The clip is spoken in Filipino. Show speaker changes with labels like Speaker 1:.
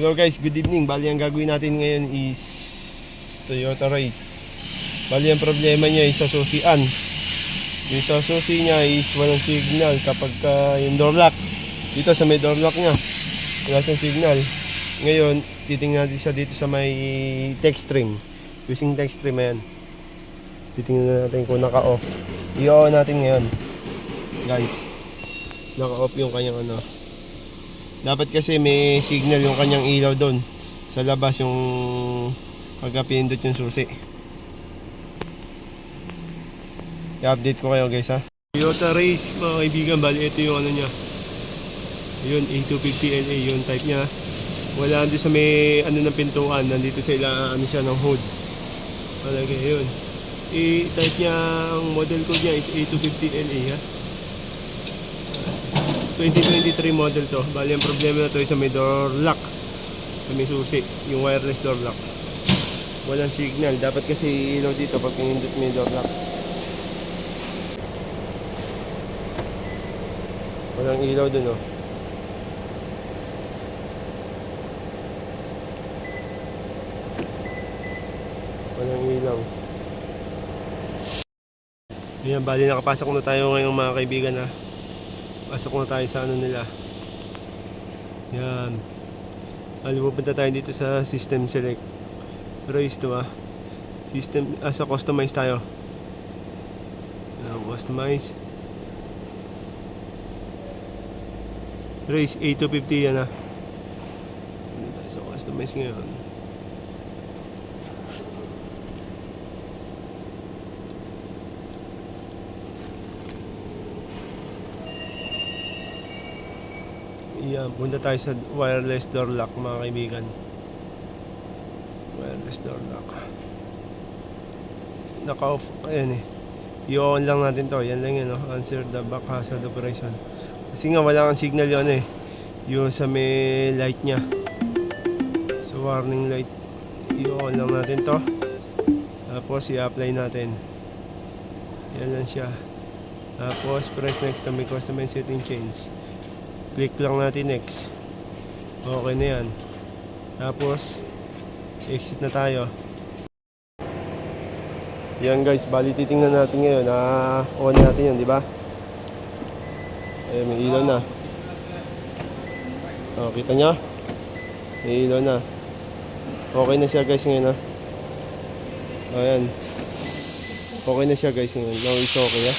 Speaker 1: Hello guys, good evening. Bali ang gagawin natin ngayon is Toyota Race. Bali ang problema niya is sa susian. Yung sa susi niya is walang signal kapag yung door lock. Dito sa may door lock niya, wala siyang signal. Ngayon, titingnan natin siya dito sa may text string. Using text string, ayan. Titingnan natin kung naka-off. I-on natin ngayon. Guys, naka-off yung kanyang ano. Dapat kasi may signal yung kanyang ilaw doon sa labas, yung pagka-pindot yung susi. I-update ko kayo guys ha. Toyota Race mga kaibigan, bali ito yung ano niya. Yun, A250LA yung type niya. Wala din sa may ano ng pintuan, nandito sa ilang ano siya ng hood. Palagay yun. Type niya, ang model code niya is A250LA ha. 2023 model to. Bali ang problema na to ay sa may door lock, sa may susi, yung wireless door lock. Walang signal. Dapat kasi ilaw dito pag pinindot mo yung door lock. Walang ilaw dun oh. Walang ilaw. Ayan, bali nakapasok na tayo ngayon mga kaibigan ha. Pasok na tayo sa ano nila. Yan. Bali pupunta tayo dito sa system select. Race to ah. System, sa customize tayo. Customize. Race A250 yan ah. Punta tayo sa customize ngayon. Yan, punta tayo sa wireless door lock mga kaibigan. Wireless door lock. Naka-off, ayan eh. I-on lang natin to, yan lang yun no? Answer the back hazard operation. Kasi nga wala kang signal yun eh. Yung sa may light nya, sa warning light. I-on lang natin to. Tapos i-apply natin. Yan lang siya. Tapos press next to may customize setting change. Click lang natin next. Okay na yan. Tapos exit na tayo. Yan guys, bali titingnan natin ngayon. On natin yun, di ba? May ilaw na. Kita nyo? May ilaw na. Okay na siya guys ngayon ha. Ayan. Okay na siya guys ngayon. Now is okay ha.